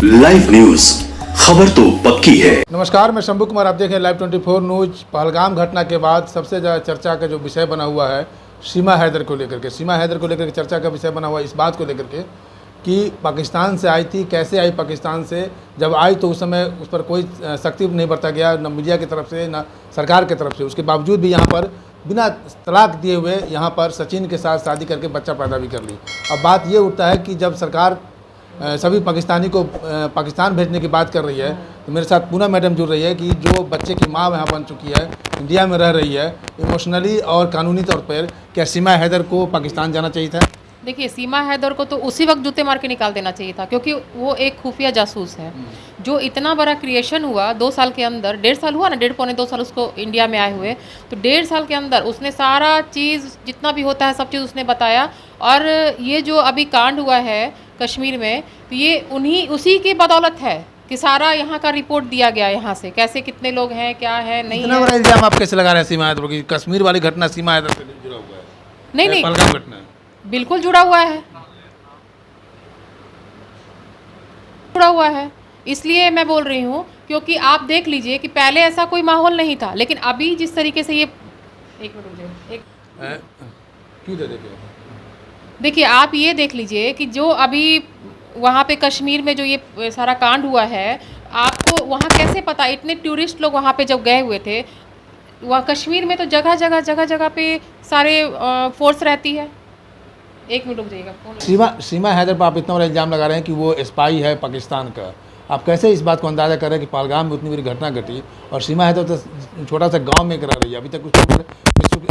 Live news, खबर तो पक्की है। नमस्कार, मैं शंभू कुमार, आप देख रहे हैं लाइव 24 न्यूज। पहलगाम घटना के बाद सबसे ज़्यादा चर्चा का जो विषय बना हुआ है सीमा हैदर को लेकर के, सीमा हैदर को लेकर के चर्चा का विषय बना हुआ है इस बात को लेकर के कि पाकिस्तान से आई थी, कैसे आई पाकिस्तान से, जब आई तो उस समय उस पर कोई सख्ती नहीं बरता गया, न मीडिया की तरफ से न सरकार की तरफ से। उसके बावजूद भी यहाँ पर बिना तलाक दिए हुए यहाँ पर सचिन के साथ शादी करके बच्चा पैदा भी कर ली। अब बात ये उठता है कि जब सरकार सभी पाकिस्तानी को पाकिस्तान भेजने की बात कर रही है, तो मेरे साथ पूनम मैडम जुड़ रही है कि जो बच्चे की माँ वहाँ बन चुकी है, इंडिया में रह रही है, इमोशनली और कानूनी तौर पर क्या सीमा हैदर को पाकिस्तान जाना चाहिए था? देखिए, सीमा हैदर को तो उसी वक्त जूते मार के निकाल देना चाहिए था, क्योंकि वो एक खुफिया जासूस है। जो इतना बड़ा क्रिएशन हुआ 2 साल के अंदर, 1.5 साल हुआ ना, 1.5 पौने 2 साल उसको इंडिया में आए हुए, तो 1.5 साल के अंदर उसने सारा चीज़ जितना भी होता है सब चीज़ उसने बताया। और ये जो अभी कांड हुआ है कश्मीर में, तो ये उसी की बदौलत है कि सारा यहाँ का रिपोर्ट दिया गया, यहाँ से कैसे कितने लोग हैं, क्या है, नहीं इतना है। बड़ा इल्जाम आप कैसे लगा रहे हैं सीमा हैदर की? कश्मीर वाली घटना सीमा हैदर से जुड़ा हुआ है? नहीं, पहलगाम घटना बिल्कुल जुड़ा हुआ है, इसलिए मैं बोल रही हूँ। क्योंकि आप देख लीजिए कि पहले ऐसा कोई माहौल नहीं था, लेकिन अभी जिस तरीके से ये एक मिनट रुकिए, क्यों दे देखिए आप ये देख लीजिए कि जो अभी वहाँ पे कश्मीर में जो ये सारा कांड हुआ है, आपको वहाँ कैसे पता? इतने टूरिस्ट लोग वहाँ पे जब गए हुए थे, वहाँ कश्मीर में तो जगह जगह पे सारे फोर्स रहती है। एक मिनट रुक जाइएगा। सीमा हैदर पर आप इतना बड़ा इल्ज़ाम लगा रहे हैं कि वो स्पाई है पाकिस्तान का। आप कैसे इस बात को अंदाज़ा कर रहे हैं कि पहलगाम में उतनी बड़ी घटना घटी और सीमा हैदर तो छोटा सा गांव में करा रही है, अभी तक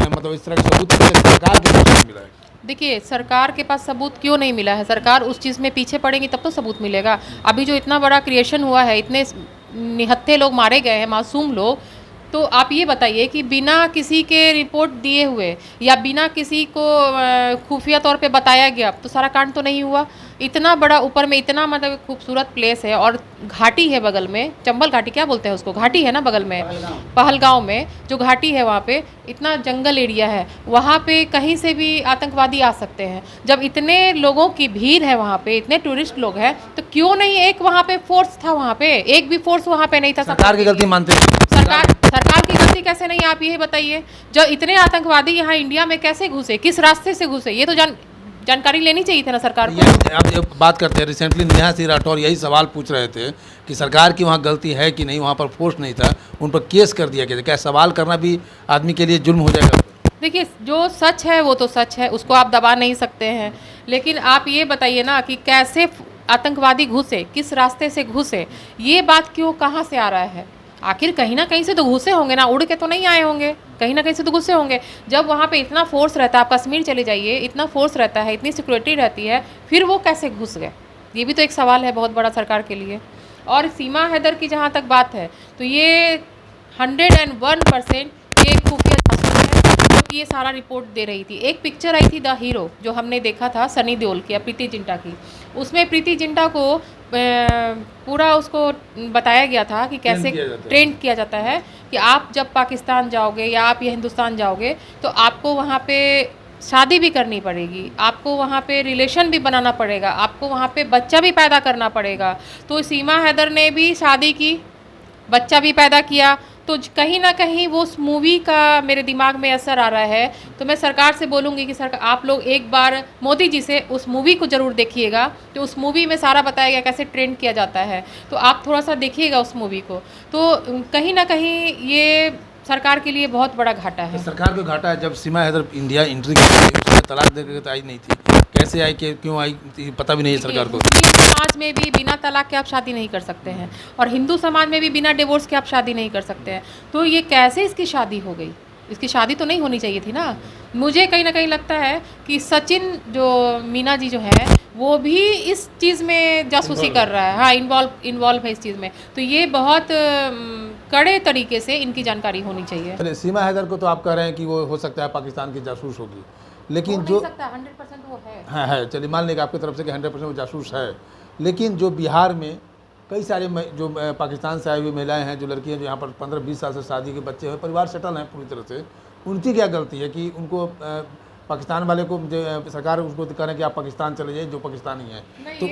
मतलब इस तरह के सबूत सरकार के पास नहीं मिला है? देखिए, सरकार के पास सबूत क्यों नहीं मिला है? सरकार उस चीज़ में पीछे पड़ेगी तब तो सबूत मिलेगा। अभी जो इतना बड़ा क्रिएशन हुआ है, इतने निहत्थे लोग मारे गए हैं, मासूम लोग, तो आप ये बताइए कि बिना किसी के रिपोर्ट दिए हुए या बिना किसी को खुफिया तौर पे बताया गया तो सारा कांड तो नहीं हुआ। इतना बड़ा ऊपर में इतना मतलब खूबसूरत प्लेस है और घाटी है बगल में, चंबल घाटी क्या बोलते हैं उसको, घाटी है ना बगल में, पहलगांव में जो घाटी है वहाँ पे इतना जंगल एरिया है, वहाँ पे कहीं से भी आतंकवादी आ सकते हैं। जब इतने लोगों की भीड़ है वहाँ पे, इतने टूरिस्ट लोग हैं, तो क्यों नहीं एक वहाँ पे फोर्स था? वहाँ पे एक भी फोर्स वहाँ पे नहीं था। सरकार की गलती मानते हैं? सरकार की गलती कैसे नहीं, आप यही बताइए। जब इतने आतंकवादी यहाँ इंडिया में कैसे घुसे, किस रास्ते से घुसे, ये तो जानकारी लेनी चाहिए थी ना सरकार को। आप जब बात करते हैं, रिसेंटली नेहा सिंह राठौर यही सवाल पूछ रहे थे कि सरकार की वहाँ गलती है कि नहीं, वहाँ पर फोर्स नहीं था, उन पर केस कर दिया गया। क्या सवाल करना भी आदमी के लिए जुर्म हो जाएगा? देखिए, जो सच है वो तो सच है, उसको आप दबा नहीं सकते हैं, लेकिन आप ये बताइए ना कि कैसे आतंकवादी घुसे, किस रास्ते से घुसे, ये बात क्यों, कहाँ से आ रहा है? आखिर कहीं ना कहीं से तो घुसे होंगे ना, उड़ के तो नहीं आए होंगे, कहीं ना कहीं से तो घुसे होंगे। जब वहाँ पे इतना फोर्स रहता है, आप कश्मीर चले जाइए, इतना फोर्स रहता है, इतनी सिक्योरिटी रहती है, फिर वो कैसे घुस गए? ये भी तो एक सवाल है बहुत बड़ा सरकार के लिए। और सीमा हैदर की जहाँ तक बात है, तो ये 101% ये खुफिया जासूस है, क्योंकि ये सारा रिपोर्ट दे रही थी। एक पिक्चर आई थी द हीरो जो हमने देखा था सनी देओल की या प्रीति जिंटा की, उसमें प्रीति जिंटा को पूरा उसको बताया गया था कि कैसे ट्रेंड किया जाता है कि आप जब पाकिस्तान जाओगे या आप ये हिंदुस्तान जाओगे तो आपको वहाँ पे शादी भी करनी पड़ेगी, आपको वहाँ पे रिलेशन भी बनाना पड़ेगा, आपको वहाँ पे बच्चा भी पैदा करना पड़ेगा। तो सीमा हैदर ने भी शादी की, बच्चा भी पैदा किया, तो कहीं ना कहीं वो उस मूवी का मेरे दिमाग में असर आ रहा है। तो मैं सरकार से बोलूँगी कि सरकार, आप लोग एक बार मोदी जी से उस मूवी को ज़रूर देखिएगा, तो उस मूवी में सारा बताया गया कैसे ट्रेंड किया जाता है, तो आप थोड़ा सा देखिएगा उस मूवी को। तो कहीं ना कहीं ये सरकार के लिए बहुत बड़ा घाटा है। सरकार को घाटा है। जब सीमा हैदर इंडिया एंट्री की थी, उसने तलाक देकर तो आई नहीं थी, कैसे आई, क्यों आई, पता भी नहीं है सरकार को। मुस्लिम समाज में भी बिना तलाक के आप शादी नहीं कर सकते हैं, और हिंदू समाज में भी बिना डिवोर्स के आप शादी नहीं कर सकते हैं। तो ये कैसे इसकी शादी हो गई? इसकी शादी तो नहीं होनी चाहिए थी ना। मुझे कहीं ना कहीं लगता है कि सचिन जो मीना जी जो है वो भी इस चीज़ में जासूसी कर रहा है। हाँ, इन्वॉल्व है इस चीज़ में। तो ये बहुत कड़े तरीके से इनकी जानकारी होनी चाहिए। सीमा हैदर को तो आप कह रहे हैं कि वो हो सकता है पाकिस्तान की जासूस होगी, लेकिन जो 100% वो है। हाँ, चलिए मान लेंगे आपकी तरफ से कि 100% वो जासूस है, लेकिन जो बिहार में कई सारे जो पाकिस्तान से आई हुई महिलाएं हैं, जो लड़कियां जो यहाँ पर 15-20 साल से शादी के बच्चे हैं, परिवार सेटल हैं पूरी तरह से, उनकी क्या गलती है कि उनको पाकिस्तान वाले को सरकार उसको कह रहे हैं कि आप पाकिस्तान चले जाइए, जो पाकिस्तानी है। नहीं, तो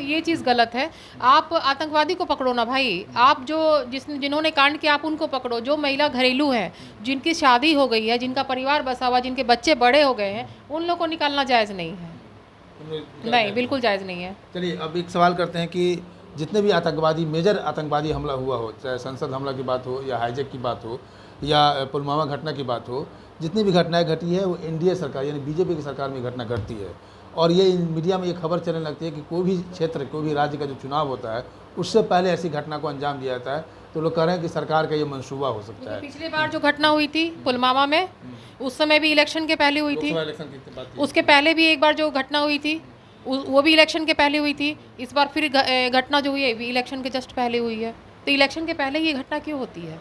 ये चीज़ गलत है। आप आतंकवादी को पकड़ो ना भाई, आप जो जिन्होंने कांड किया आप उनको पकड़ो। जो महिला घरेलू हैं, जिनकी शादी हो गई है, जिनका परिवार बसा हुआ, जिनके बच्चे बड़े हो गए हैं, उन लोगों को निकालना जायज़ नहीं है। नहीं, बिल्कुल जायज़ नहीं है। चलिए अब एक सवाल करते हैं कि जितने भी आतंकवादी मेजर आतंकवादी हमला हुआ हो, चाहे संसद हमला की बात हो या हाईजैक की बात हो या पुलवामा घटना की बात हो, जितनी भी घटनाएं घटी है वो एनडीए सरकार यानी बीजेपी की सरकार में घटना घटती है। और ये मीडिया में ये खबर चलने लगती है कि कोई भी क्षेत्र, कोई भी राज्य का जो चुनाव होता है उससे पहले ऐसी घटना को अंजाम दिया जाता है। तो लोग कह रहे हैं कि सरकार का ये मंसूबा हो सकता है। पिछली बार जो घटना हुई थी पुलवामा में, उस समय भी इलेक्शन के पहले हुई थी। उसके पहले भी एक बार जो घटना हुई थी वो भी इलेक्शन के पहले हुई थी। इस बार फिर घटना जो हुई है इलेक्शन के जस्ट पहले हुई है। तो इलेक्शन के पहले ये घटना क्यों होती है?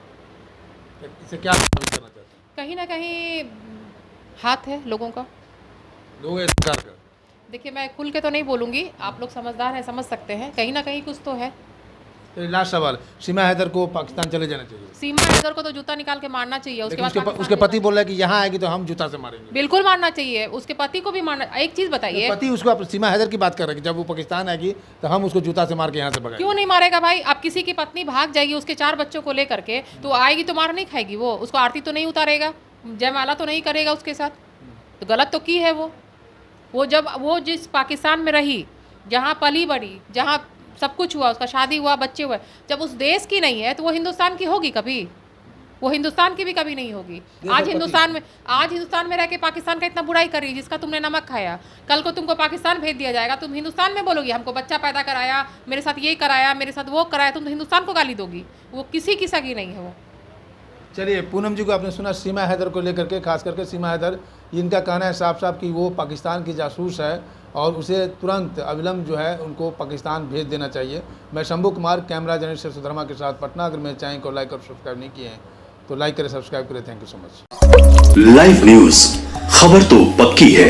इसे क्या करना चाहते हैं? कहीं ना कहीं हाथ है लोगों का, लोग सरकार का। देखिए मैं खुल के तो नहीं बोलूँगी, आप लोग समझदार हैं, समझ सकते हैं, कहीं ना कहीं कुछ तो है। तो लास्ट सवाल, सीमा हैदर को पाकिस्तान चले जाना चाहिए? सीमा हैदर को तो जूता निकाल के मारना चाहिए। उसके बाद उसके पति बोल रहा है कि यहाँ आएगी तो हम जूता से मारेंगे। बिल्कुल मारना चाहिए, उसके पति को भी मारना। एक चीज़ बताइए, पति उसको सीमा हैदर की बात कर रहे हैं कि जब वो पाकिस्तान आएगी तो हम उसको जूता से मार के यहाँ से भगाएंगे। क्यों नहीं मारेगा भाई? अब किसी की पत्नी भाग जाएगी उसके 4 बच्चों को लेकर के, तो आएगी तो मार नहीं खाएगी वो? उसको आरती तो नहीं उतारेगा, जयमाला तो नहीं करेगा उसके साथ? तो गलत तो की है वो जब वो जिस पाकिस्तान में रही, जहाँ पली बड़ी, जहाँ सब कुछ हुआ, उसका शादी हुआ, बच्चे हुए, जब उस देश की नहीं है तो वो हिंदुस्तान की होगी कभी? वो हिंदुस्तान की भी कभी नहीं होगी। आज हिंदुस्तान में रह के पाकिस्तान का इतना बुराई कर रही है, जिसका तुमने नमक खाया। कल को तुमको पाकिस्तान भेज दिया जाएगा, तुम हिंदुस्तान में बोलोगी हमको बच्चा पैदा कराया, मेरे साथ ये कराया, मेरे साथ वो कराया, तुम तो हिंदुस्तान को गाली दोगी। वो किसी की सगी नहीं है वो। चलिए पूनम जी को आपने सुना सीमा हैदर को लेकर के, खास करके सीमा हैदर, इनका कहना है साफ साफ कि वो पाकिस्तान की जासूस है और उसे तुरंत अविलंब जो है उनको पाकिस्तान भेज देना चाहिए। मैं शंभू कुमार, कैमरा जर्नलिस्ट सुधर्मा के साथ पटना। अगर मेरे चैनल को लाइक और सब्सक्राइब नहीं किए हैं तो लाइक करें, सब्सक्राइब करें। Thank you so much. Live news, खबर तो पक्की है।